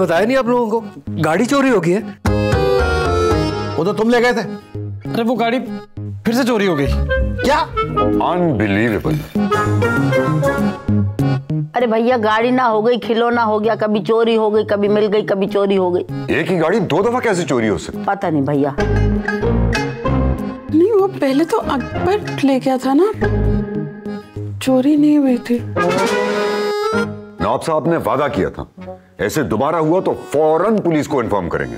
बताया नहीं आप लोगों को? गाड़ी चोरी हो गई है। वो तो तुम ले गए थे। अरे वो गाड़ी फिर से चोरी हो गई। क्या? अनबिलीवेबल। अरे भैया गाड़ी ना हो गई, खिलौना हो गया, कभी चोरी हो गई, कभी मिल गई, कभी चोरी हो गई। एक ही गाड़ी 2 दफा कैसे चोरी हो सकती? पता नहीं भैया। नहीं वो पहले तो अकबर ले गया था ना, चोरी नहीं हुई थी। नवाब साहब ने वादा किया था, ऐसे दोबारा हुआ तो फौरन पुलिस को इन्फॉर्म करेंगे।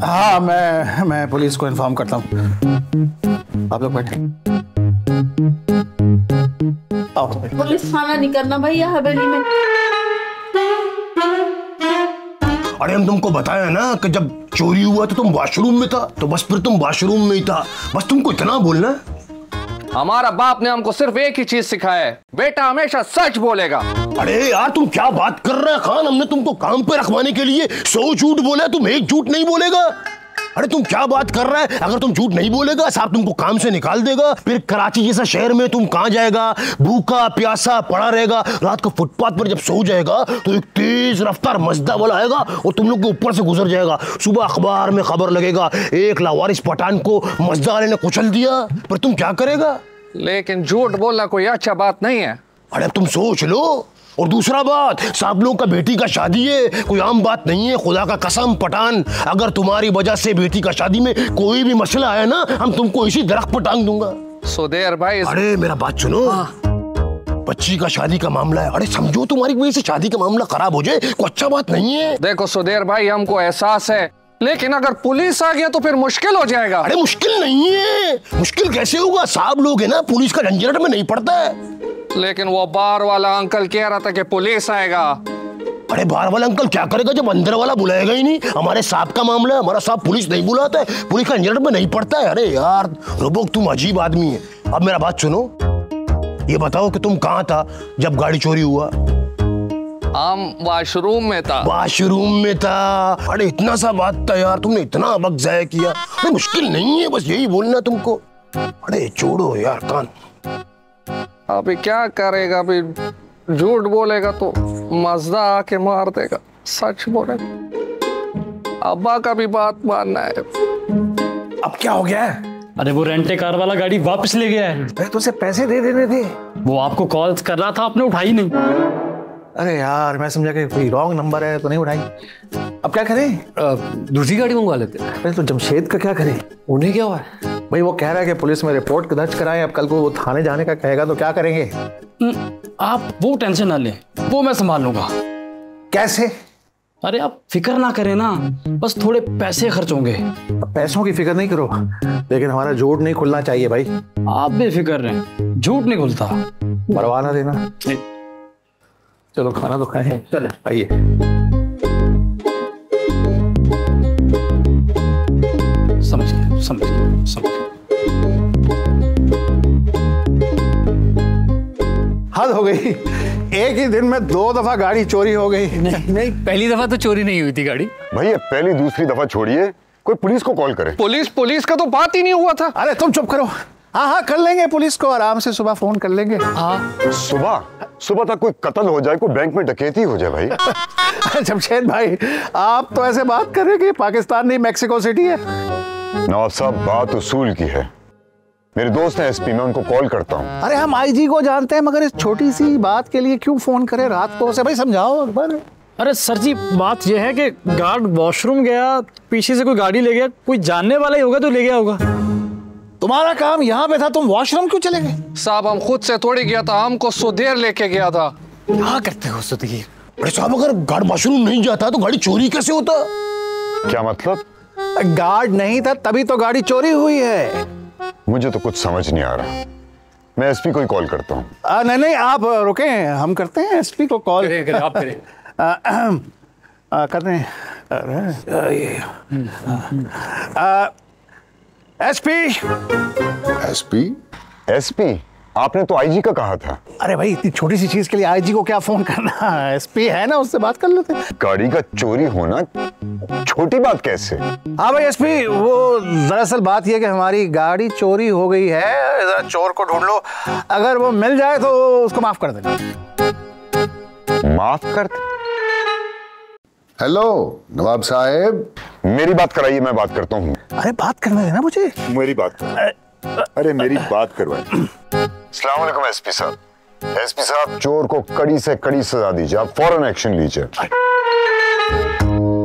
हाँ मैं पुलिस को इन्फॉर्म करता हूँ। आप लोग बैठे। पुलिस थाना नहीं करना भैया हवेली में। अरे हम तुमको बताया ना कि जब चोरी हुआ तो तुम वॉशरूम में था, तो बस फिर तुम वॉशरूम में ही था, बस तुमको इतना बोलना है। हमारा बाप ने हमको सिर्फ एक ही चीज सिखाया है, बेटा हमेशा सच बोलेगा। अरे यार तुम क्या बात कर रहे हैं खान, हमने तुमको काम पे रखवाने के लिए 100 झूठ बोला, तुम एक झूठ नहीं बोलेगा? अरे तुम क्या बात कर रहा है? अगर तुम झूठ नहीं बोलेगा साहब तुमको काम से निकाल देगा, फिर कराची जैसा शहर में तुम कहां जाएगा? भूखा प्यासा पड़ा रहेगा, रात को फुटपाथ पर जब सो जाएगा तो एक तेज रफ्तार मजदा वाला आएगा और तुम लोग के ऊपर से गुजर जाएगा। सुबह अखबार में खबर लगेगा एक लावारिस पठान को मजदा वाले ने कुचल दिया, पर तुम क्या करेगा? लेकिन झूठ बोलना कोई अच्छा बात नहीं है। अरे तुम सोच लो। और दूसरा बात, साहब लोगों का बेटी का शादी है, कोई आम बात नहीं है। खुदा का कसम पठान, अगर तुम्हारी वजह से बेटी का शादी में कोई भी मसला आया ना, हम तुमको इसी दरख्त पर टांग दूंगा। सुधीर भाई अरे मेरा बात सुनो। बच्ची का शादी का मामला है, अरे समझो तुम्हारी वजह से शादी का मामला खराब हो जाए, कोई अच्छा बात नहीं है। देखो सुधीर भाई हमको एहसास है, लेकिन अगर पुलिस आ गया तो फिर मुश्किल हो जाएगा। अरे मुश्किल नहीं है। मुश्किल कैसे होगा? साहब लोग है ना, पुलिस का झंझट में नहीं पड़ता है। लेकिन वो बार वाला अंकल कह रहा था कि पुलिस आएगा। अरे बार वाला अंकल क्या करेगा जब अंदर वाला बुलाएगा ही नहीं? हमारे साहब का मामला है, हमारा साहब पुलिस नहीं बुलाता है, पुलिस का झंझट में नहीं पड़ता है। अरे यार रोबोक तुम अजीब आदमी है। अब मेरा बात सुनो, ये बताओ कि तुम कहाँ था जब गाड़ी चोरी हुआ? हम वॉशरूम में था। वॉशरूम में था? अरे इतना सा बात था यार, तुमने इतना वक्त जाया किया। अरे मुश्किल नहीं है, बस यही बोलना तुमको। अरे छोड़ो यार कान। अभी क्या करेगा? अभी झूठ बोलेगा तो मजदा आके मार देगा, सच बोलेगा अब्बा का भी बात मानना है। अब क्या हो गया है? अरे वो रेंटे कार वाला गाड़ी वापस ले गया है। तो उसे पैसे दे देने थे। वो आपको कॉल कर रहा था, आपने उठाई नहीं। अरे यार मैं समझा कि कोई रॉन्ग नंबर है तो नहीं उठाई। अब क्या करें? दूसरी गाड़ी मंगवा लेते। अरे तो जमशेद का क्या करें? उन्हें क्या हुआ है? भाई वो कह रहा है कि पुलिस में रिपोर्ट दर्ज कराएं, अब कल को वो थाने जाने का कहेगा तो क्या करेंगे? आप वो टेंशन ना लें, वो मैं संभाल लूंगा। कैसे? अरे आप फिक्र ना करें ना, बस थोड़े पैसे खर्च होंगे। पैसों की फिक्र नहीं करो, लेकिन हमारा झूठ नहीं खुलना चाहिए भाई। आप बेफिक्र रहें, झूठ नहीं खुलता। मरवा ना देना। चलो खाना तो खाएं, चलो आइए। समझ गया, समझ गया, समझ गया। हद हो गई, एक ही दिन में 2 दफा गाड़ी चोरी हो गई। नहीं पहली दफा तो चोरी नहीं हुई थी गाड़ी। भैया पहली दूसरी दफा छोड़िए, कोई पुलिस को कॉल करे। पुलिस का तो बात ही नहीं हुआ था। अरे तुम चुप करो। हाँ कर लेंगे पुलिस को, आराम से सुबह फोन कर लेंगे। हाँ सुबह तक कोई कत्ल हो जाए, कोई बैंक में डकैती हो जाए भाई। जमशेद भाई आप तो ऐसे बात कर रहे कि पाकिस्तान नहीं मैक्सिको सिटी है। नवाब साहब बात उसूल की है, मेरे दोस्त हैं एसपी, मैं उनको कॉल करता हूँ। अरे हम आईजी को जानते हैं, मगर इस छोटी सी बात के लिए क्यों फोन करें रात को? उसे भाई समझाओ अकबर। अरे सर जी बात यह है कि गार्ड वॉशरूम गया, पीछे से कोई गाड़ी ले गया, कोई जानने वाला ही होगा तो ले गया होगा। तुम्हारा काम यहाँ पे था, तुम वॉशरूम क्यों चले गए? साहब हम खुद से थोड़ी गया था, हमको सुधीर लेके गया था। क्या करते हो सुधीर? अरे साहब अगर गार्ड वॉशरूम नहीं जाता तो गाड़ी चोरी कैसे होता? क्या मतलब? गार्ड नहीं था तभी तो गाड़ी चोरी हुई है। मुझे तो कुछ समझ नहीं आ रहा, मैं एसपी को ही कॉल करता हूँ। नहीं आप रुके, हम करते हैं एसपी को कॉल। करें, आप करें। करते हैं। एसपी आपने तो आईजी का कहा था। अरे भाई इतनी छोटी सी चीज के लिए आईजी को क्या फोन करना? एसपी है ना, उससे बात कर लेते हैं। गाड़ी का चोरी होना छोटी बात कैसे? हाँ भाई एसपी, वो दरअसल बात यह कि हमारी गाड़ी चोरी हो गई है, जरा चोर को ढूंढ लो, अगर वो मिल जाए तो उसको माफ कर देना। माफ कर? हेलो नवाब साहब, मेरी बात कराइए, मैं बात करता हूँ। अरे बात करने देना मुझे। मेरी बात कर, अरे मेरी बात करवाए। अस्सलाम वालेकुम एसपी साहब। एसपी साहब, चोर को कड़ी से कड़ी सजा दीजिए, आप फौरन एक्शन लीजिए।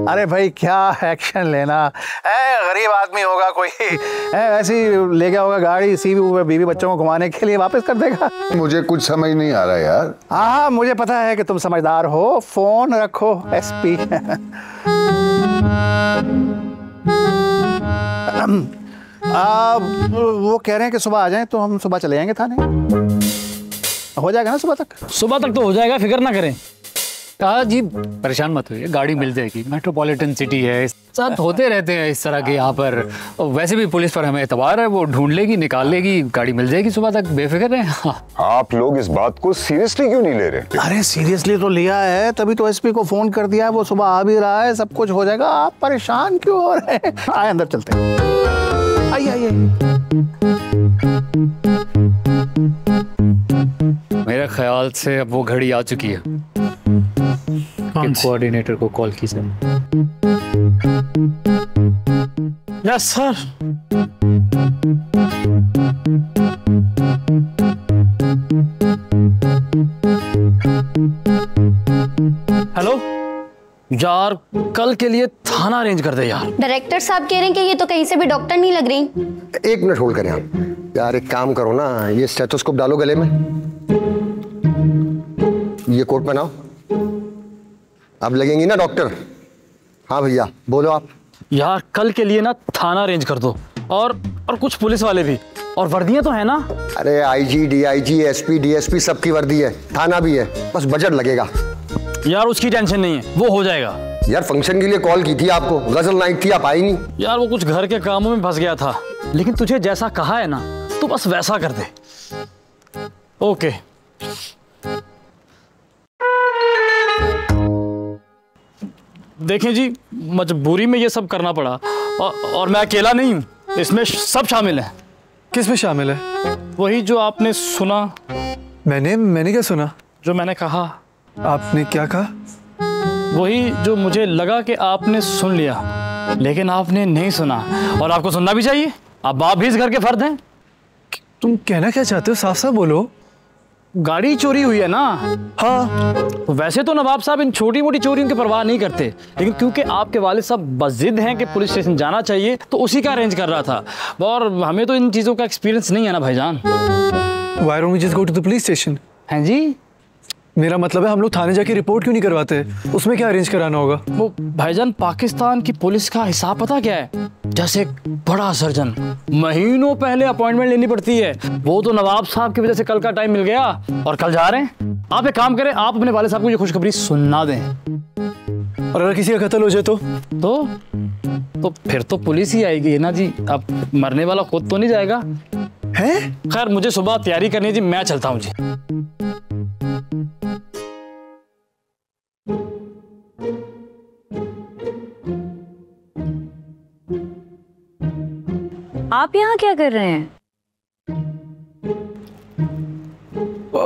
अरे भाई क्या एक्शन लेना, गरीब आदमी होगा कोई, ऐसे ही ले गया होगा गाड़ी, इसी बीवी बच्चों को घुमाने के लिए वापस कर देगा। मुझे कुछ समझ नहीं आ रहा यार। हाँ मुझे पता है कि तुम समझदार हो। फोन रखो एसपी। वो कह रहे हैं कि सुबह आ जाएं, तो हम सुबह चले जाएंगे थाने। हो जाएगा ना सुबह तक? सुबह तक तो हो जाएगा, फिक्र ना करें। हाँ जी, परेशान मत होइए, गाड़ी मिल जाएगी। मेट्रोपॉलिटन सिटी है, साथ होते रहते हैं इस तरह के यहाँ पर। वैसे भी पुलिस पर हमें एतबार है, वो ढूंढ लेगी, निकाल लेगी, गाड़ी मिल जाएगी सुबह तक, बेफिक्र है। हाँ। आप लोग इस बात को सीरियसली क्यों नहीं ले रहे? अरे सीरियसली तो लिया है, तभी तो एसपी को फोन कर दिया है, वो सुबह आ भी रहा है, सब कुछ हो जाएगा। आप परेशान क्यों हो रहे हैं? आए अंदर चलते हैं। आइए आइए। मेरे ख्याल से अब वो घड़ी आ चुकी है। कोऑर्डिनेटर को कॉल कीजिए। Yes sir. हेलो यार, कल के लिए थाना अरेंज कर दे यार। डायरेक्टर साहब कह रहे हैं कि ये तो कहीं से भी डॉक्टर नहीं लग रही। 1 मिनट होल्ड करें आप। यार एक काम करो ना, ये स्टेथोस्कोप डालो गले में, ये कोट पहनाओ। अब लगेंगी ना डॉक्टर? हाँ भैया बोलो आप। यार कल के लिए ना थाना अरेंज कर दो, और कुछ पुलिस वाले भी, और वर्दियां तो है ना? अरे आईजी, डीआईजी, एसपी, डीएसपी सबकी वर्दी है, थाना भी है, बस बजट लगेगा। यार उसकी टेंशन नहीं है, वो हो जाएगा। यार फंक्शन के लिए कॉल की थी आपको, गजल नाइट थी, आप आई नहीं। यार वो कुछ घर के कामों में फंस गया था, लेकिन तुझे जैसा कहा है ना, तो बस वैसा कर दे। ओके। देखें जी, मजबूरी में ये सब करना पड़ा, और मैं अकेला नहीं हूँ, इसमें सब शामिल है। किस में शामिल है? वही जो आपने सुना। मैंने क्या सुना? जो मैंने कहा। आपने क्या कहा? वही जो मुझे लगा कि आपने सुन लिया, लेकिन आपने नहीं सुना, और आपको सुनना भी चाहिए। आप भी इस घर के फर्द हैं। तुम कहना क्या चाहते हो? साफ साफ बोलो। गाड़ी चोरी हुई है ना? हाँ। तो वैसे तो नवाब साहब इन छोटी मोटी चोरियों की परवाह नहीं करते, लेकिन क्योंकि आपके वालिद साहब बज़िद हैं कि पुलिस स्टेशन जाना चाहिए, तो उसी का अरेंज कर रहा था। और हमें तो इन चीज़ों का एक्सपीरियंस नहीं है ना भाईजान। Why don't we just go to the police station? हैं जी? मेरा मतलब है हम लोग थाने जाके रिपोर्ट क्यों नहीं करवाते? उसमें क्या अरेंज कराना होगा? वो भाईजान, पाकिस्तान की पुलिस का हिसाब पता क्या है? जैसे एक बड़ा सर्जन, महीनों पहले अपॉइंटमेंट लेनी पड़ती है। वो तो नवाब साहब की वजह से कल का टाइम मिल गया, और कल जा रहे हैं। आप एक काम करें, आप अपने वाले साहब को ये खुशखबरी सुना दें। और अगर किसी का कत्ल हो जाए तो फिर तो पुलिस ही आएगी ना जी। अब मरने वाला खुद तो नहीं जाएगा है? खैर मुझे सुबह तैयारी करनी है जी, मैं चलता हूँ जी। आप यहाँ क्या कर रहे हैं?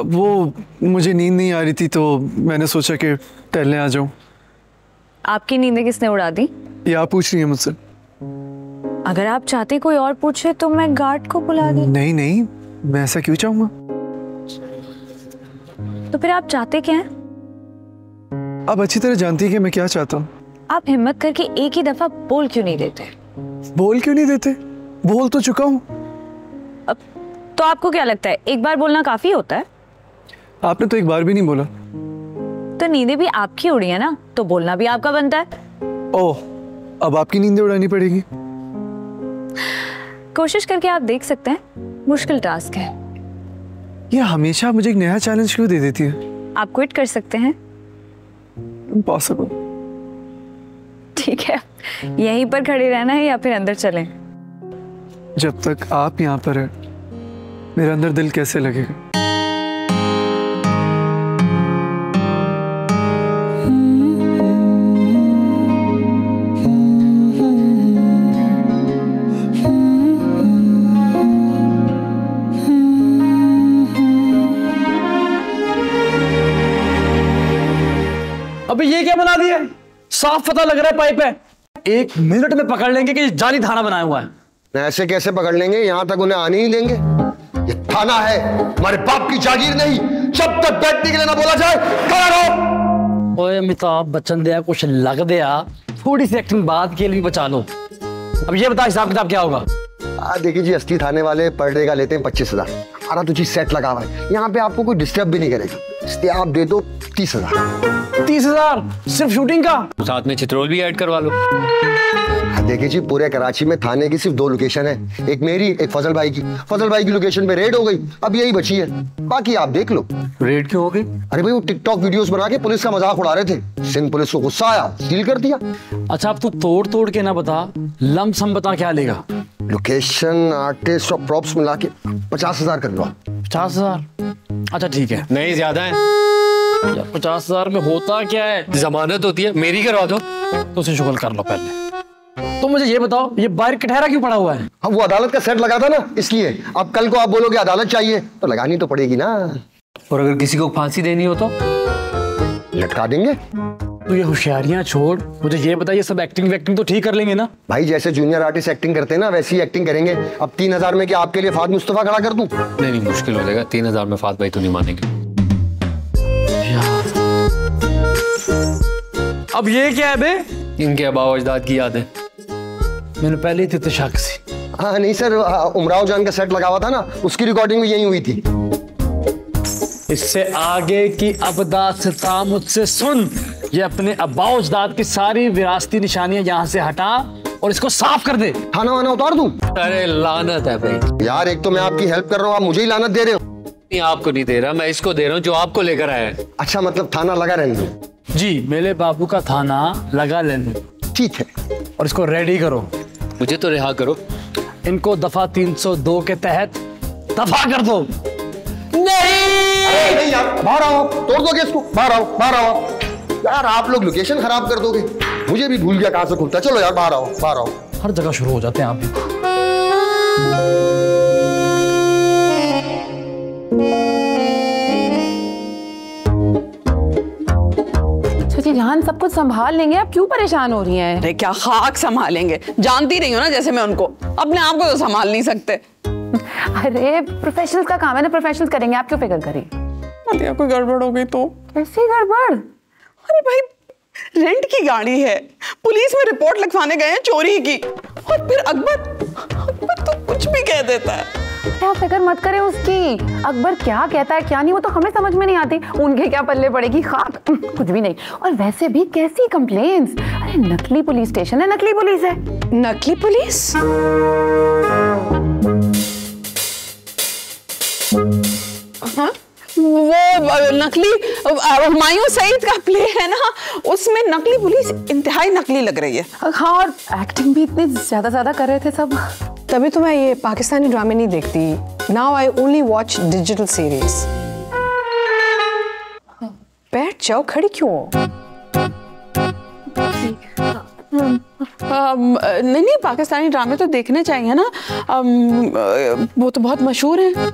वो मुझे नींद नहीं आ रही थी, तो मैंने सोचा कि टहलने आ जाऊं। आपकी नींदें किसने उड़ा दी? ये आप पूछ रही हैं मुझसे? अगर आप चाहते कोई और पूछे तो मैं गार्ड को बुला दी। नहीं नहीं, मैं ऐसा क्यों चाहूंगा? तो फिर आप चाहते क्या हैं? आप अच्छी तरह जानती है कि मैं क्या चाहता हूँ। आप हिम्मत करके एक ही दफा बोल क्यों नहीं देते? बोल क्यों नहीं देते? बोल तो चुका हूँ। अब तो आपको क्या लगता है एक बार बोलना काफी होता है? आपने तो एक बार भी नहीं बोला। तो नींदें भी आपकी उड़ी है ना, तो बोलना भी आपका बनता है। ओह, अब आपकी नींदें उड़ानी पड़ेगी। कोशिश करके आप देख सकते हैं, मुश्किल टास्क है। ये हमेशा मुझे एक नया चैलेंज क्यों दे देती है? आप क्विट कर सकते हैं। इम्पॉसिबल। ठीक है, यहीं पर खड़े रहना है या फिर अंदर चलें? जब तक आप यहाँ पर है, मेरा अंदर दिल कैसे लगेगा? अबे ये क्या बना दिया? साफ पता लग रहा है पाइप है। 1 मिनट में पकड़ लेंगे कि जाली थाना बनाया हुआ है। ऐसे कैसे पकड़ लेंगे? यहाँ तक उन्हें आने ही देंगे? ये थाना है, हमारे बाप की जागीर नहीं। जब तक बैठने के लिए ना बोला जाए खड़ा रहो। ओए अमिताभ बच्चन दिया, कुछ लग दिया, थोड़ी सी एक्टिंग बाद के लिए बचा लो। अब ये बता हिसाब किताब क्या होगा? देखिए जी, असली थाने वाले पर डे का लेते हैं 25,000। हमारा तो जी सेट लगा हुआ है, यहाँ पे आपको कोई डिस्टर्ब भी नहीं करेगा, इसलिए आप दे दो 30,000। 30,000 सिर्फ शूटिंग का? साथ में चित्रोल भी ऐड करवा लो। देखिए जी, पूरे कराची में थाने की सिर्फ 2 लोकेशन है, एक मेरी, एक फजल भाई की। फजल भाई की लोकेशन पे रेड हो गई, अब यही बची है, बाकी आप देख लो। रेड क्यों हो गई? अरे भाई, वो टिकटॉक वीडियोस बना के पुलिस का मजाक उड़ा रहे थे, सिंध पुलिस को गुस्सा आया, सील कर दिया। अच्छा, अब तू तोड़ तोड़ के ना बता, लमसम बता क्या लेगा? लोकेशन, आर्टिस्ट और प्रॉप्स मिला के 50,000 कर लो। 50,000? अच्छा ठीक है। नहीं ज्यादा है। 50,000 में होता क्या है? जमानत होती है, मेरी करवा दो। तो उसे शुगल कर लो पहले। तो मुझे ये बताओ, ये बाहर कटहरा क्यों पड़ा हुआ है? अब वो अदालत का सेट लगा था ना, इसलिए। अब कल को आप बोलोगे अदालत चाहिए तो लगानी तो पड़ेगी ना। और अगर किसी को फांसी देनी हो तो लटका देंगे। तो ये होशियारियां छोड़, मुझे ये बता, ये सब एक्टिंग वैक्टिंग तो ठीक कर लेंगे ना? भाई, जैसे जूनियर आर्टिस्ट एक्टिंग करते हैं ना, वैसी एक्टिंग करेंगे। अब 3,000 में क्या आपके लिए फाद मुस्तफा खड़ा कर दूं? नहीं, मुश्किल हो जाएगा। 3,000 में फाद भाई तो नहीं मानेंगे। अब ये क्या है बे? इनके अबाव अजदाद की याद है। मैंने पहले ही शक सी। हाँ नहीं सर, उमराव जान का सेट लगा हुआ था ना, उसकी रिकॉर्डिंग भी यही हुई थी। इससे आगे की अबदासता मुझसे सुन। ये अपने अब्बाओ अजदाद की सारी विरासती निशानियां यहाँ से हटा और इसको साफ कर दे। थाना वाना उतार दूं? अरे लानत है भाई। यार, एक तो मैं आपकी हेल्प कर रहा हूँ, आप मुझे ही लानत दे रहे हो। नहीं, आपको नहीं दे रहा, मैं इसको दे रहा हूँ जो आपको लेकर आया है। अच्छा, मतलब थाना लगा रहने दो? जी, मेरे बाबू का थाना लगा लेने। ठीक है। और इसको रेडी करो। मुझे तो रिहा करो। इनको दफा 302 के तहत दफा कर दो। नहीं यार, बाहर आओ, तोड़ दोगे इसको। बाहर आओ, बाहर आओ। यार, आप लोग लोकेशन खराब कर दोगे, मुझे भी भूल गया कहां से खुलता है। चलो यार, बाहर आओ, बाहर आओ। हर जगह शुरू हो जाते हैं आप। जान सब कुछ संभाल लेंगे, आप क्यों परेशान हो रही हैं? अरे क्या खाक संभालेंगे, जानती रही हो ना जैसे मैं उनको, अपने आप को तो संभाल नहीं सकते। अरे प्रोफेशनल्स का काम है ना, प्रोफेशनल्स करेंगे, आप क्यों फिक्र करिए। कोई गड़बड़ हो गई तो? कैसी गड़बड़? अरे भाई, रेंट की गाड़ी है, पुलिस में रिपोर्ट लिखवाने गए हैं चोरी की, और फिर अकबर तो कुछ भी कह देता है। आप फिक्र मत करें उसकी, अकबर क्या कहता है क्या नहीं वो तो हमें समझ में नहीं आती, उनके क्या पल्ले पड़ेगी, खाक कुछ भी नहीं। और वैसे भी कैसी कंप्लेंट्स, अरे नकली पुलिस स्टेशन है, नकली पुलिस है। नकली पुलिस? हाँ, वो नकली हुमायूं सईद का प्ले है ना, उसमें नकली पुलिस इंतहाई नकली लग रही है। हाँ, और एक्टिंग भी इतनी ज्यादा कर रहे थे सब। तभी तो मैं ये पाकिस्तानी ड्रामे नहीं देखती। Now I only watch digital series. बैठ जाओ, खड़ी क्यों हो? नहीं, पाकिस्तानी ड्रामे तो देखने चाहिए ना, वो तो बहुत मशहूर हैं।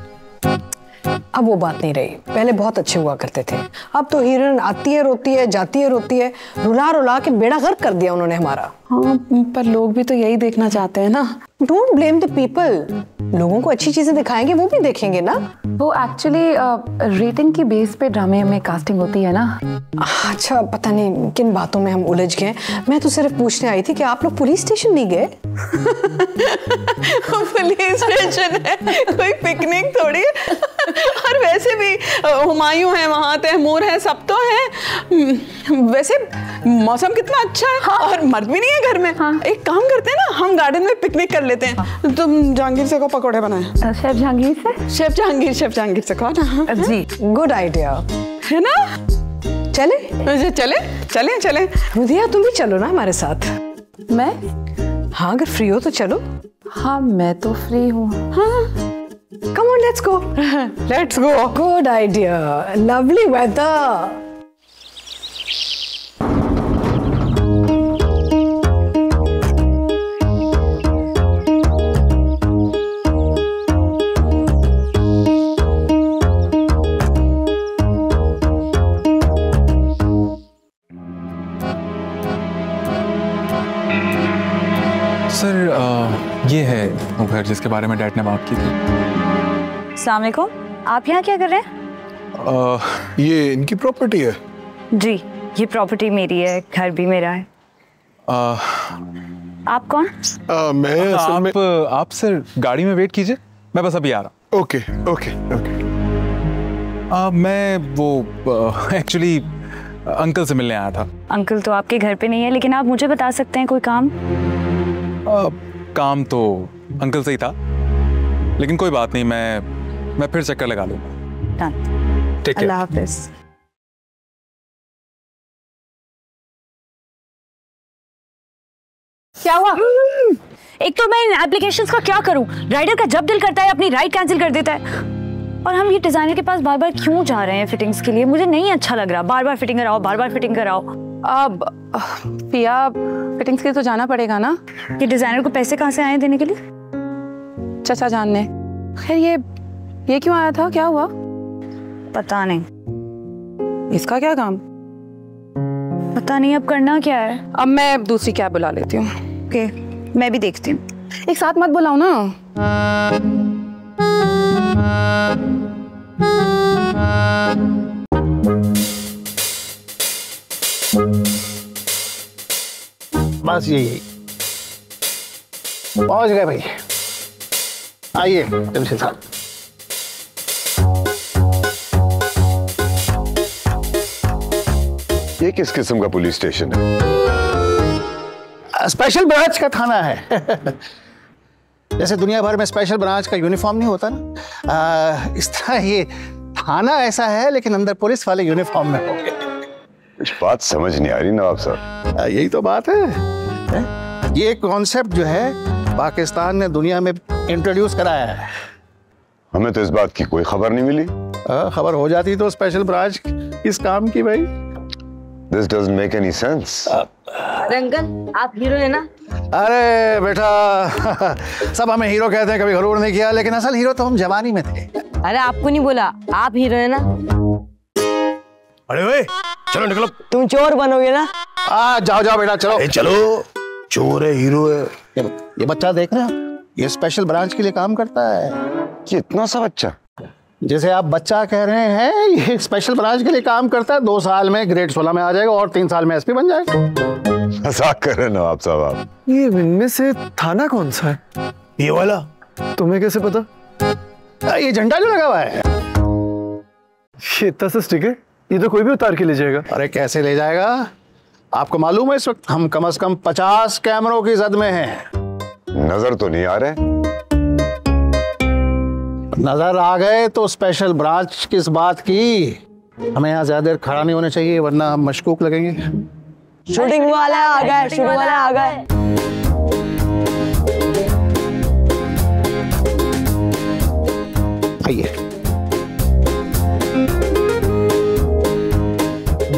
अब वो बात नहीं रही, पहले बहुत अच्छे हुआ करते थे। अब तो हीरोइन आती है रोती है, जाती है रोती है, रुला रुला के बेड़ा गर्क कर दिया उन्होंने हमारा। हाँ, पर लोग भी तो यही देखना चाहते हैं ना। डोंट ब्लेम द पीपल, लोगों को अच्छी चीजें दिखाएंगे, वो भी देखेंगे ना। वो एक्चुअली रेटिंग की बेस पे ड्रामे में कास्टिंग होती है ना। अच्छा, पता नहीं किन बातों में हम उलझ गए। मैं तो सिर्फ पूछने आई थी कि आप लोग पुलिस स्टेशन नहीं गए? पुलिस स्टेशन है, कोई पिकनिक थोड़ी है। और वैसे भी हुमायूं है वहाँ, तैमूर है, सब तो है। वैसे मौसम कितना अच्छा है। हाँ। और मर्द भी नहीं है घर में। हाँ। एक काम करते हैं ना, हम गार्डन में पिकनिक कर लेते हैं। हाँ। तुम जहांगीर से को पकौड़े बनाए। शेफ जहांगीर से? शेफ जहांगीर से कहो ना। जी, गुड आइडिया है ना। चले चले। रुदिया, तुम भी चलो ना हमारे साथ। मैं? हाँ, अगर फ्री हो तो चलो। हाँ, मैं तो फ्री हूँ। हाँ, come on, let's go. Let's go. Good idea. Lovely weather. घर जिसके बारे में डैड ने बात की थी। अस्सलाम वालेकुम, आप यहाँ क्या कर रहे हैं? ये इनकी प्रॉपर्टी है? जी, ये प्रॉपर्टी मेरी है, घर भी मेरा है। आप कौन? मैं असल में... आप सर गाड़ी में वेट कीजिए, मैं बस अभी आ रहा। Okay okay okay. मैं वो एक्चुअली अंकल से मिलने आया था। अंकल तो आपके घर पे नहीं है, लेकिन आप मुझे बता सकते हैं कोई काम? काम तो अंकल से ही था, लेकिन कोई बात नहीं, मैं फिर चक्कर लगा लूंगा। ठीक है, अल्लाह हाफिज। क्या हुआ? एक तो मैं इन एप्लीकेशंस का क्या करूं? राइडर का जब दिल करता है अपनी राइड कैंसिल कर देता है, और हम ये डिजाइनर के पास बार बार क्यों जा रहे हैं फिटिंग्स के लिए? मुझे नहीं अच्छा लग रहा, बार बार फिटिंग कराओ, बार बार फिटिंग कराओ। अब पिया, फिटिंग्स के लिए तो जाना पड़ेगा ना। ये डिजाइनर को पैसे कहाँ से आए देने के लिए? चाचा जान ने। खैर ये क्यों आया था, क्या हुआ? पता नहीं। इसका क्या काम? पता नहीं, अब करना क्या है? अब मैं दूसरी कैब बुला लेती हूँ। ओके, मैं भी देखती हूँ। एक साथ मत बुलाओ ना। बस यही पहुंच गए भाई। आइए जमशेद साहब। ये किस किस्म का पुलिस स्टेशन है? स्पेशल ब्रांच का थाना है। जैसे दुनिया भर में स्पेशल ब्रांच का यूनिफॉर्म नहीं होता ना, इस तरह ये थाना ऐसा है, लेकिन अंदर पुलिस वाले यूनिफॉर्म में होंगे। कुछ बात समझ नहीं आ रही नवाब साहब। यही तो बात है। ये कॉन्सेप्ट जो है पाकिस्तान ने दुनिया में इंट्रोड्यूस कराया है। हमें तो इस बात की कोई खबर नहीं मिली। खबर हो जाती तो स्पेशल ब्रांच इस काम की भाई। This doesn't make any sense. Uncle आप हीरो है ना? अरे बेटा, सब हमें हीरो कहते हैं, कभी गरूर नहीं किया, लेकिन असल हीरो तो हम जवानी में थे। अरे आपको नहीं बोला, आप हीरो है ना? अरे वे, चलो निकलो। तुम चोर बनोगे ना? जाओ जाओ बेटा, चलो चलो। चोर है, हीरो है। ये बच्चा देख रहे हो, ये स्पेशल ब्रांच के लिए काम करता है। ये इतना सा बच्चा? जैसे आप बच्चा कह रहे हैं, ये स्पेशल ब्रांच के लिए काम करता है। 2 साल में ग्रेड 16 में आ जाएगा और 3 साल में एसपी बन जाएगा। मजाक कर रहे हैं नवाब साहब आप। ये इनमें से थाना कौन सा है? ये वाला। तुम्हें कैसे पता? ये झंडा जो लगा हुआ है, ये इतना सा स्टिकर, ये तो कोई भी उतार के ले जाएगा। अरे कैसे ले जाएगा? आपको मालूम है इस वक्त हम कम से कम 50 कैमरों की जद में हैं। नजर तो नहीं आ रहे। नजर आ गए तो स्पेशल ब्रांच किस बात की? हमें यहाँ ज्यादा देर खड़ा नहीं होना चाहिए, वरना हम मशकूक लगेंगे। शूटिंग वाला आ गया, शूटिंग वाला आ गया। आइए।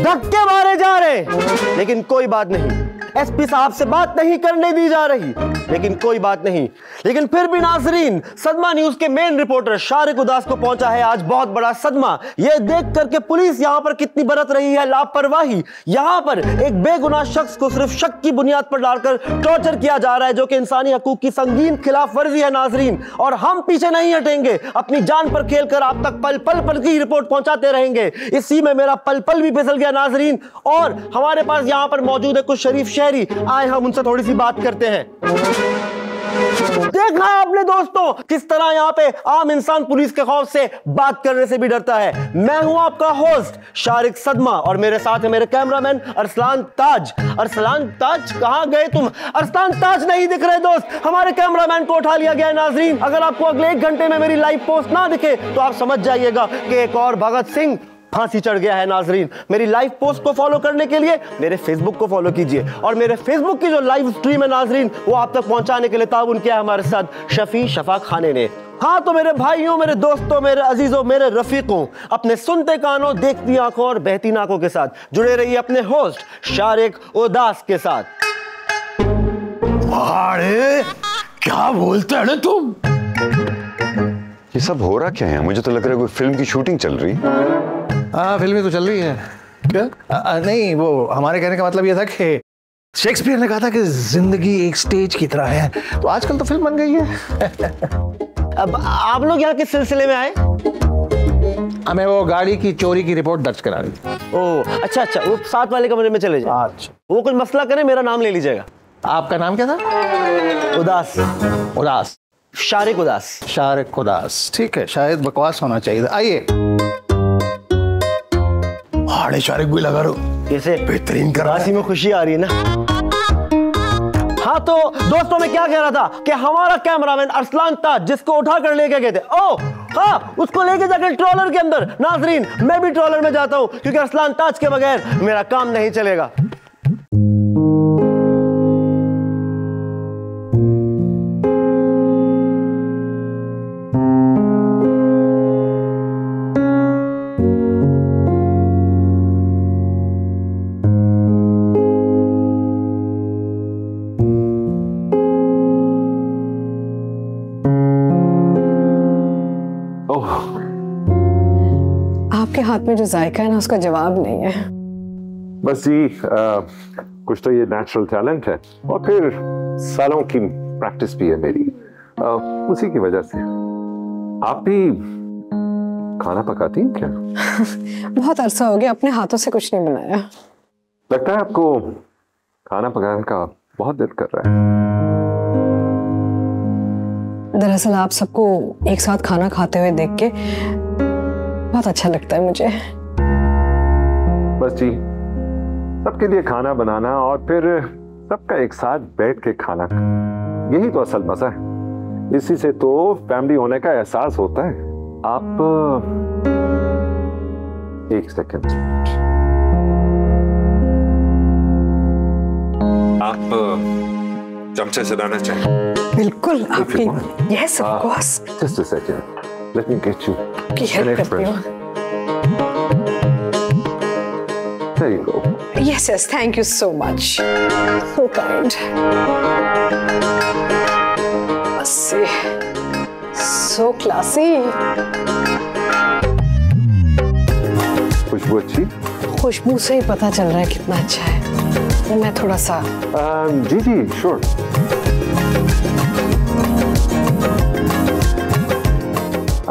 धक्के मारे जा रहे, लेकिन कोई बात नहीं। एसपी साहब से बात नहीं करने दी जा रही, लेकिन कोई बात नहीं। लेकिन फिर भी नाजरीन, सदमा न्यूज के मेन रिपोर्टर शारिक उदास को पहुंचा है आज बहुत बड़ा सदमा। यह देख करके पुलिस यहां पर कितनी बरत रही है लापरवाही। यहां पर एक बेगुनाह शख्स को सिर्फ शक की बुनियाद पर डालकर टॉर्चर किया जा रहा है, जो कि इंसानी हकूक की संगीन खिलाफ वर्जी है नाजरीन। और हम पीछे नहीं हटेंगे, अपनी जान पर खेलकर आप तक पल पल पल की रिपोर्ट पहुंचाते रहेंगे। इसी में मेरा पल पल भी फिसल गया नाजरीन, और हमारे पास यहां पर मौजूद है कुछ शरीफ शहरी। आए हम उनसे थोड़ी सी बात करते हैं। देखा आपने दोस्तों किस तरह यहाँ पे आम इंसान पुलिस के खौफ से बात करने से भी डरता है। मैं हूं आपका होस्ट शारिक सदमा, और मेरे साथ है मेरे कैमरामैन अरसलान ताज। अरसलान ताज, कहां गए तुम? अरसलान ताज नहीं दिख रहे दोस्त, हमारे कैमरामैन को उठा लिया गया है नाजरीन। अगर आपको अगले 1 घंटे में मेरी लाइव पोस्ट ना दिखे तो आप समझ जाइएगा कि एक और भगत सिंह फांसी चढ़ गया है नाजरीन। मेरी लाइव पोस्ट को फॉलो करने के लिए मेरे फेसबुक को फॉलो कीजिए, और मेरे फेसबुक की जो लाइव स्ट्रीम है नाजरीन, वो आप तक पहुंचाने के लिए ताउन किया है हमारे साथ शफी शफाक खाने ने। हाँ तो मेरे भाइयों, मेरे दोस्तों, मेरे अजीजों, मेरे रफीकों, अपने सुनते कानों, देखती आंखों और बहती नाकों के साथ जुड़े रहिए अपने होस्ट शारिक उदास के साथ। अरे क्या बोलते हैं तुम? ये सब हो रहा क्या है? मुझे तो लग रहा है कोई फिल्म की शूटिंग चल रही है। हाँ फिल्में तो चल रही है। क्या? नहीं, वो हमारे कहने का मतलब ये था कि शेक्सपियर ने कहा था कि जिंदगी एक स्टेज की तरह है, तो आजकल तो फिल्म बन गई है। अब आप लोग यहाँ किस सिलसिले में आए? हमें वो गाड़ी की चोरी की रिपोर्ट दर्ज करा दी। ओह अच्छा अच्छा, वो साथ वाले कमरे में चले जाए। अच्छा, वो कोई मसला करे मेरा नाम ले लीजिएगा। आपका नाम क्या था? उदास। उदास, शारिक उदास। शारिक उदास, ठीक है, शायद बकवास होना चाहिए। आइए। हाड़े शारिक भी लगा रो, कैसे बेहतरीन कर उदासी में खुशी आ रही है ना। हाँ तो दोस्तों, मैं क्या कह रहा था कि हमारा कैमरामैन अरसलान ताज जिसको उठा कर लेके गए थे, ओह हाँ, उसको लेके जाकर ट्रॉलर के अंदर। नाजरीन, मैं भी ट्रॉलर में जाता हूं क्योंकि अरसलान ताज के बगैर मेरा काम नहीं चलेगा। आपके हाथ में जो जायका है ना, उसका जवाब नहीं है। बस जी, कुछ तो ये नेचुरल टैलेंट है और फिर सालों की प्रैक्टिस भी है मेरी, उसी की वजह से। आप भी खाना पकाती हैं क्या? बहुत अरसा हो गया, अपने हाथों से कुछ नहीं बनाया। लगता है आपको खाना पकाने का बहुत दिल कर रहा है। दरअसल आप सबको एक साथ खाना खाते हुए देख के बहुत अच्छा लगता है मुझे। बस जी, सबके लिए खाना बनाना और फिर सबका एक साथ बैठ के खाना, यही तो असल मजा है। इसी से तो फैमिली होने का एहसास होता है। आप एक सेकंड, आप चमचे से लाना चाहिए। बिल्कुल, आपकी yes of course. Just a second, let me get you की हेल्प करती हूँ। There you go. Yes, yes, thank you so much. So kind. Let's see. So classy. खुशबू अच्छी? खुशबू से ही पता चल रहा है कितना अच्छा है। मैं थोड़ा सा जी जी श्योर।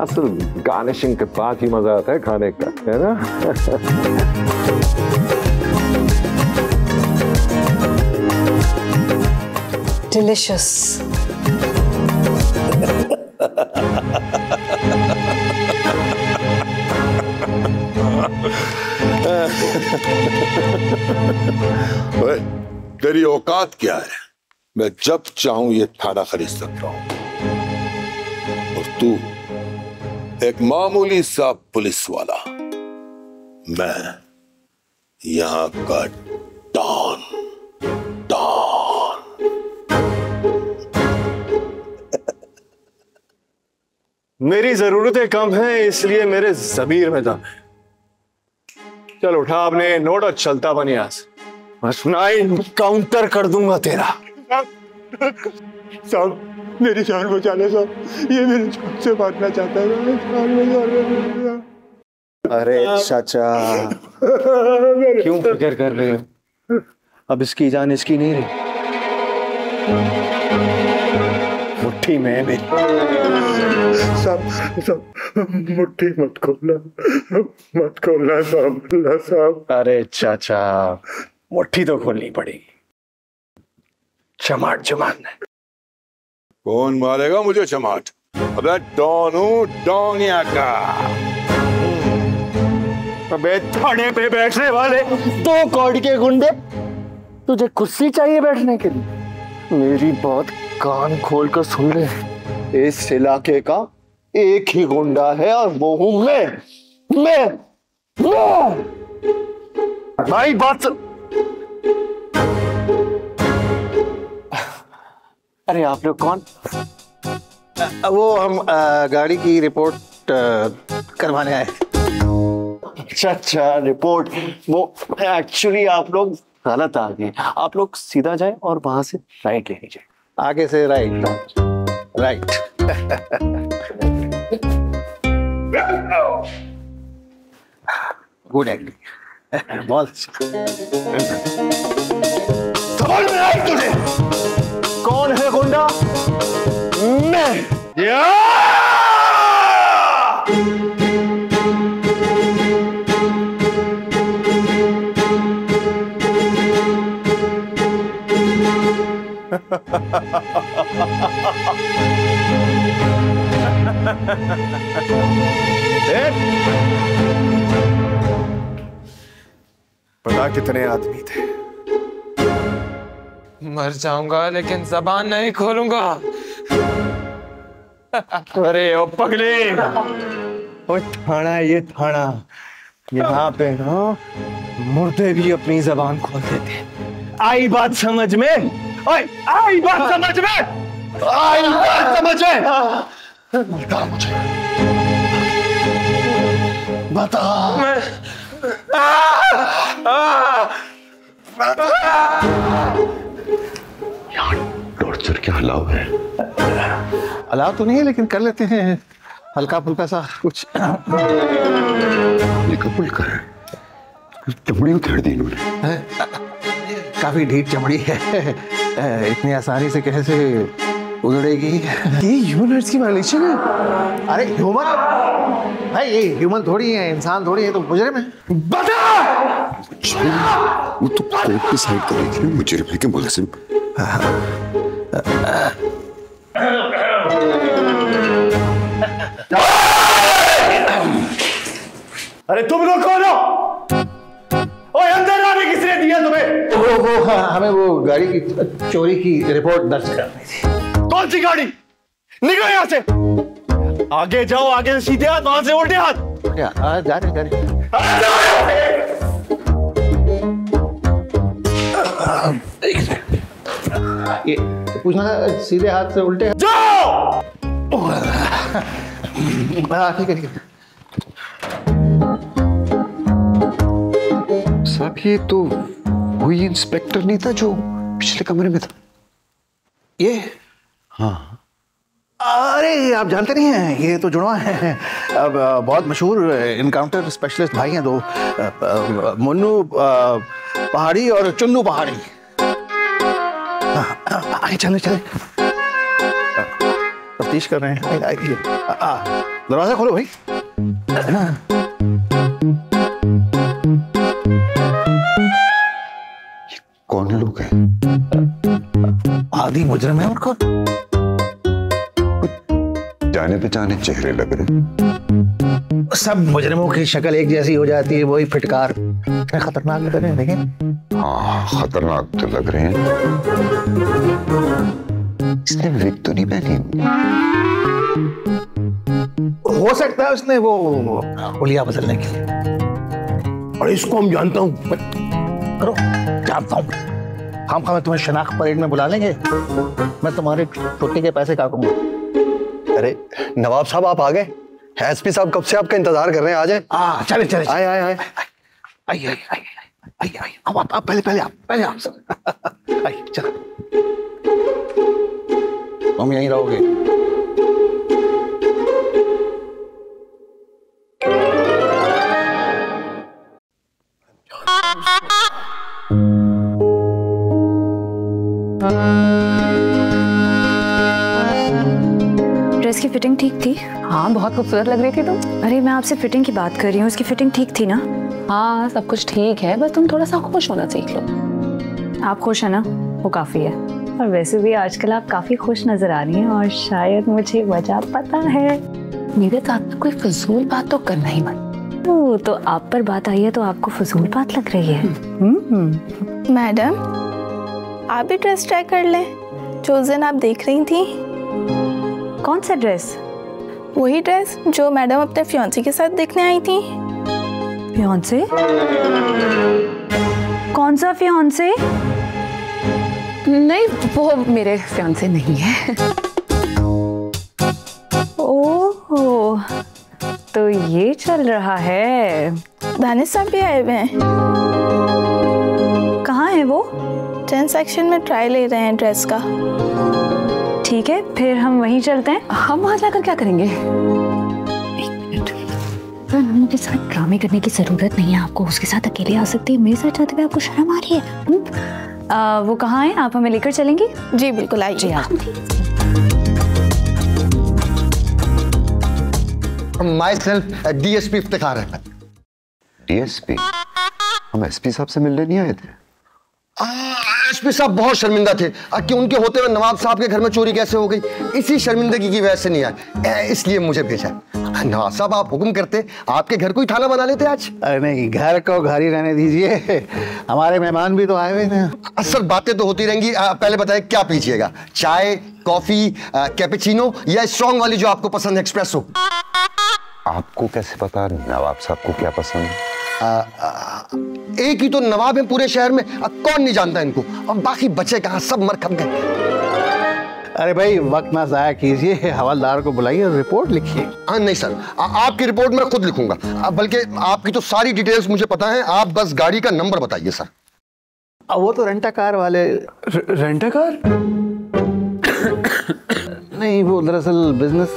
असल गार्निशिंग के बाद ही मजा आता है खाने का, है ना? Delicious. तेरी औकात क्या है? मैं जब चाहूं ये थाना खरीद सकता हूं, और तू एक मामूली सा पुलिस वाला। मैं यहां का डॉन। मेरी जरूरतें कम हैं, इसलिए मेरे जमीर में दम है। चल उठा आपने नोट और चलता बनी आज। मैं सुनाई काउंटर कर दूंगा तेरा। साहब, मेरी जान बचा ले साहब, ये मेरे जान से मारना चाहता है। अरे चाचा, क्यों फिक्र कर रहे हो? अब इसकी जान इसकी नहीं रही, मुट्ठी में है मेरी। साहब, मुट्ठी मत खोलना, मत खोलना साहब। अरे चाचा, मुट्ठी तो खोलनी पड़ेगी। चमाट जो मारना है। कौन मारेगा मुझे चमाट? अबे डॉन हूं, डॉन यहाँ का। अबे थाने पे बैठने वाले 2 कौड़ी के गुंडे, तुझे कुर्सी चाहिए बैठने के लिए? मेरी बात कान खोल कर सुन ले। इस इलाके का एक ही गुंडा है और वो हूं मैं। भाई बात सुन। अरे आप लोग कौन? वो हम गाड़ी की रिपोर्ट करवाने आए। अच्छा रिपोर्ट। वो एक्चुअली आप लोग गलत आ गए। आप लोग सीधा जाएं और वहां से राइट ले लीजिए। आगे से राइट। Good acting. बहुत समझ में आई तुझे? कौन है गुंडा? मैं। पता कितने आदमी थे? मर जाऊंगा लेकिन जबान नहीं खोलूंगा। अरे ओ पगले, ओ थाना, ये थाना, यहाँ पे ना मुर्दे भी अपनी जबान खोल देते। आई बात समझ में? ओए, आई बात समझ में? आई बात समझ में? बता मुझे, बता। टॉर्चर क्या अलाउ है? अलाउ तो नहीं है, लेकिन कर लेते हैं हल्का फुल्का सा कुछ। फुल्का है, चमड़ी उधेड़ दी इन्होंने। काफी ढीठ चमड़ी है, इतनी आसानी से कैसे उधड़ेगी? ये ह्यूमन की वायलेशन है। अरे ह्यूमन भाई, ये ह्यूमन थोड़ी है, इंसान थोड़ी है, तो मुजरिम है। बता। वो तो कोर्ट डिसाइड करेगी ना मुजरिम है कि मुलजिम। अरे तुम लोग कौन हो? ओए, अंदर आने किसने दिया तुम्हें? वो हमें वो गाड़ी की चोरी की रिपोर्ट दर्ज करनी थी। कौन सी गाड़ी? निकलो यहाँ से। आगे जाओ, आगे से सीधे हाथ, वहां से उल्टे हाथ। जा रहे। ये पूछना था, सीधे हाथ से उल्टे जाओ। ठीक है। साहब, ये तो वही इंस्पेक्टर नहीं था जो पिछले कमरे में था? ये? हाँ। अरे आप जानते नहीं हैं, ये तो जुड़वा है। अब बहुत मशहूर इनकाउंटर स्पेशलिस्ट भाई हैं दो, मुन्नू पहाड़ी और चुन्नू पहाड़ी। आइए, चले तफ्तीश कर रहे हैं। आइए, दरवाजा खोलो भाई। कौन लोग हैं? आदि मुजरिम है उनको। जाने पहचाने चेहरे लग रहे। सब मुजरिमों की शक्ल एक जैसी हो जाती है, वही फिटकार। खतरनाक लग रहे हैं, लेकिन हाँ, खतरनाक तो लग रहे हैं। इसने विग तो नहीं पहनी? हो सकता है उसने वो हुलिया बदलने के लिए। और इसको हम जानता हूँ। करो, जानता हूँ। हम तुम्हें शनाख्त परेड में बुला लेंगे, मैं तुम्हारे छुट्टी के पैसे काटूंगा। अरे नवाब साहब, आप आ गए? एसपी साहब कब से आपका इंतजार कर रहे हैं, आ जाए। चले आए। आइए, आप पहले आप आइए, चलो। तुम यहीं रहोगे। ड्रेस की फिटिंग ठीक थी? हाँ, बहुत खूबसूरत लग रही थी तुम। अरे मैं आपसे फिटिंग की बात कर रही हूँ, उसकी फिटिंग ठीक थी ना? हाँ, सब कुछ ठीक है, बस तुम थोड़ा सा खुश होना सीख लो। आप खुश है ना, वो काफी है। और वैसे भी आजकल आप काफी खुश नजर आ रही हैं, और शायद मुझे वजह पता है। मेरे साथ कोई फजूल बात तो करना ही मत। तो आप पर बात आई है तो आपको फजूल बात लग रही है? मैडम, आप भी ड्रेस ट्राई कर लें जो उस दिन आप देख रही थी। कौन सा ड्रेस? वही ड्रेस जो मैडम अपने फियांसे के साथ देखने आई थी। फियांसे? कौन सा फियांसे? नहीं, वो मेरे फियांसे नहीं है। ओह, तो ये चल रहा है। दानिश साहब भी आए हुए हैं। कहाँ है वो? 10 सेक्शन में ट्राई ले रहे हैं ड्रेस का। ठीक है, फिर हम वहीं चलते हैं। हम वहां जाकर क्या करेंगे? उनके साथ ड्रामे करने की जरूरत नहीं है आपको, उसके साथ अकेले आ सकती है। मेरे साथ जाते हुए आपको शर्म आ रही है? वो कहाँ है? आप हमें लेकर चलेंगी? जी बिल्कुल, आइए। जी हाँ। Myself DSP Iftikhar Ahmed. DSP? हम SP साहब से मिलने नहीं आए थे। SP साहब बहुत शर्मिंदा थे कि उनके होते हुए नवाब साहब के घर में चोरी कैसे हो गई। इसी शर्मिंदगी की वजह से नहीं आए, इसलिए मुझे भेजा। नवाब साहब आप हुक्म करते, आपके घर को ही थाना बना लेते आज। अरे नहीं, घर को घर ही रहने दीजिए, हमारे मेहमान भी तो आए हुए हैं। सर बातें तो होती रहेंगी, पहले बताइए क्या पीजिएगा, चाय, कॉफी, कैपेचिनो या स्ट्रॉन्ग वाली जो आपको पसंद है, एक्सप्रेसो? आपको कैसे पता नवाब साहब को क्या पसंद है? एक ही तो नवाब है पूरे शहर में, कौन नहीं जानता इनको, और बाकी बचे कहां, सब मर खप गए। अरे भाई वक्त ना जाया कीजिए, हवलदार को बुलाइए और रिपोर्ट लिखिए। हाँ नहीं सर, आपकी रिपोर्ट मैं खुद लिखूंगा, बल्कि आपकी तो सारी डिटेल्स मुझे पता है, आप बस गाड़ी का नंबर बताइए सर। वो तो रेंटा कार वाले। Rent a car? नहीं, वो दरअसल बिजनेस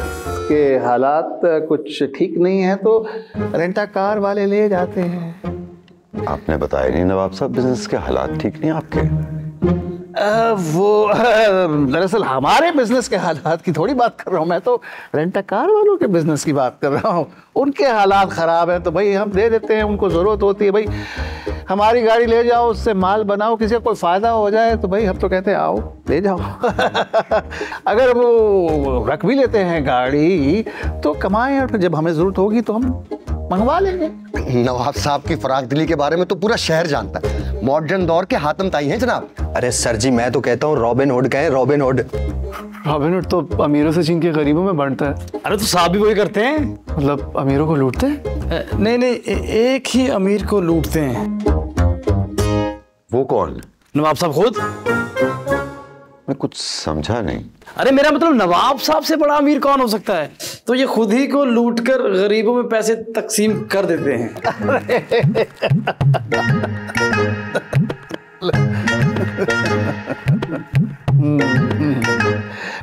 के हालात कुछ ठीक नहीं है तो रेंटा कार वाले ले जाते हैं। आपने बताया नहीं नवाब साहब, बिजनेस के हालात ठीक नहीं आपके? वो दरअसल हमारे बिजनेस के हालात की थोड़ी बात कर रहा हूँ मैं, तो रेंटा कार वालों के बिजनेस की बात कर रहा हूँ। उनके हालात खराब है तो भाई हम दे देते हैं, उनको जरूरत होती है। भाई हमारी गाड़ी ले जाओ, उससे माल बनाओ, किसी का कोई फायदा हो जाए तो भाई हम तो कहते हैं आओ ले जाओ। अगर वो रख भी लेते हैं गाड़ी तो कमाएं, और जब हमें जरूरत होगी तो हम मंगवा लेंगे। नवाब साहब की फराक दिली के बारे में तो पूरा शहर जानता है, मॉडर्न दौर के हातम ताई हैं जनाब। अरे सर जी, मैं तो कहता हूँ रॉबिन हुड कहें, रॉबिन हुड। रॉबिन हुड तो अमीरों से छीन के गरीबों में बांटता है। अरे तो साहब भी वही करते हैं, मतलब अमीरों को लूटते हैं? नहीं नहीं, एक ही अमीर को लूटते हैं। वो कौन? नवाब साहब खुद। मैं कुछ समझा नहीं। अरे मेरा मतलब नवाब साहब से बड़ा अमीर कौन हो सकता है? तो ये खुद ही को लूटकर गरीबों में पैसे तकसीम कर देते हैं।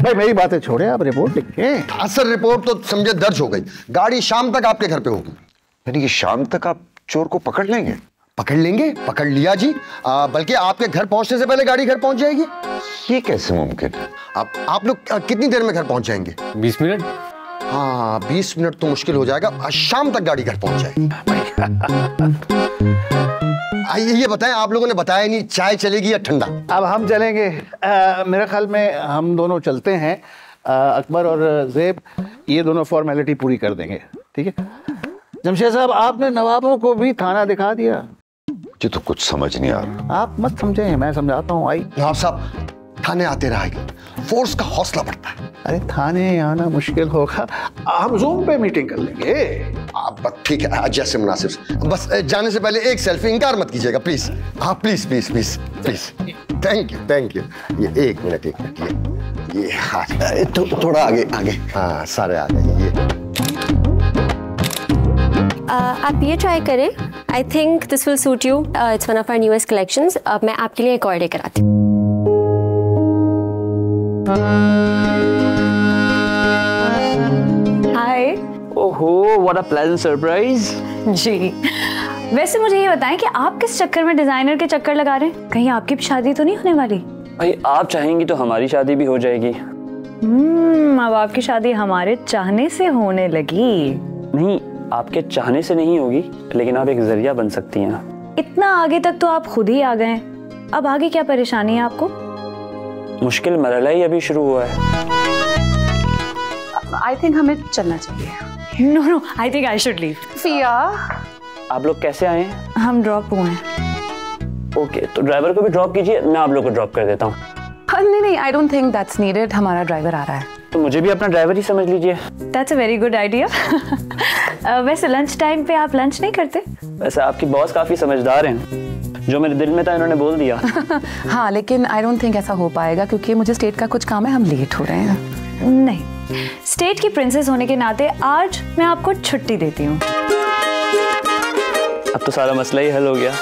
भाई मेरी बातें छोड़े, आप रिपोर्ट लिखे। सर रिपोर्ट तो समझे दर्ज हो गई, गाड़ी शाम तक आपके घर पे होगी। यानी कि शाम तक आप चोर को पकड़ लेंगे? पकड़ लेंगे, पकड़ लिया जी, बल्कि आपके घर पहुंचने से पहले गाड़ी घर पहुंच जाएगी। ये कैसे मुमकिन है? आप लोग कितनी देर में घर पहुंच जाएंगे? 20 मिनट। हाँ 20 मिनट तो मुश्किल हो जाएगा, शाम तक गाड़ी घर पहुंच जाएगी। ये बताएं, आप लोगों ने बताया नहीं, चाय चलेगी या ठंडा? अब हम चलेंगे, मेरे ख्याल में हम दोनों चलते हैं। अकबर और ज़ेब ये दोनों फॉर्मेलिटी पूरी कर देंगे, ठीक है? जमशेद साहब, आपने नवाबों को भी थाना दिखा दिया। ये तो कुछ समझ नहीं आ रहा। आप मत समझें, मैं समझाता हूँ। आई नवाब साहब, थाने आते रहेंगे, फोर्स का हौसला बढ़ता है। अरे थाने आना मुश्किल होगा, हम जूम पे मीटिंग कर लेंगे। ठीक है, जैसे मुनासिब। बस जाने से पहले एक सेल्फी, इनकार मत कीजिएगा प्लीज। हाँ please please please please. Thank you thank you. ये एक मिनट ये थोड़ा आगे आगे। हाँ सारे आ गए। ये आप ये ट्राई करें, I think this will suit you, it's one of our newest collections. अब मैं आपके लिए एक और लेकर आती हूँ। हाय। ओहो, व्हाट अ प्लेजेंट सरप्राइज। जी, वैसे मुझे ये बताएं कि आप किस चक्कर में डिजाइनर के चक्कर लगा रहे हैं? कहीं आपकी भी शादी तो नहीं होने वाली? भाई आप चाहेंगी तो हमारी शादी भी हो जाएगी। अब आपकी शादी हमारे चाहने से होने लगी। नहीं, आपके चाहने से नहीं होगी, लेकिन आप एक जरिया बन सकती हैं। इतना आगे तक तो आप खुद ही आ गए, अब आगे क्या परेशानी है आपको? मुश्किल मरहला ही अभी शुरू हुआ है। आई थिंक हमें चलना चाहिए। No no, I think I should leave. फिया, आप लोग कैसे आए हैं? हम ड्रॉप हुए हैं। ओके, तो ड्राइवर को भी ड्रॉप कीजिए, मैं आप लोग को ड्रॉप कर देता हूँ। नहीं, I don't think that's needed, हमारा ड्राइवर आ रहा है। तो मुझे भी अपना ड्राइवर ही समझ लीजिए। That's a very good idea. वैसे लंच टाइम पे आप लंच नहीं करते? वैसे आपकी बॉस काफी समझदार हैं, जो मेरे दिल में था इन्होंने बोल दिया। हाँ, लेकिन आई डोंट थिंक ऐसा हो पाएगा, क्योंकि मुझे स्टेट का कुछ काम है, हम लेट हो रहे हैं। नहीं, स्टेट की प्रिंसेस होने के नाते आज मैं आपको छुट्टी देती हूँ। अब तो सारा मसला ही हल हो गया।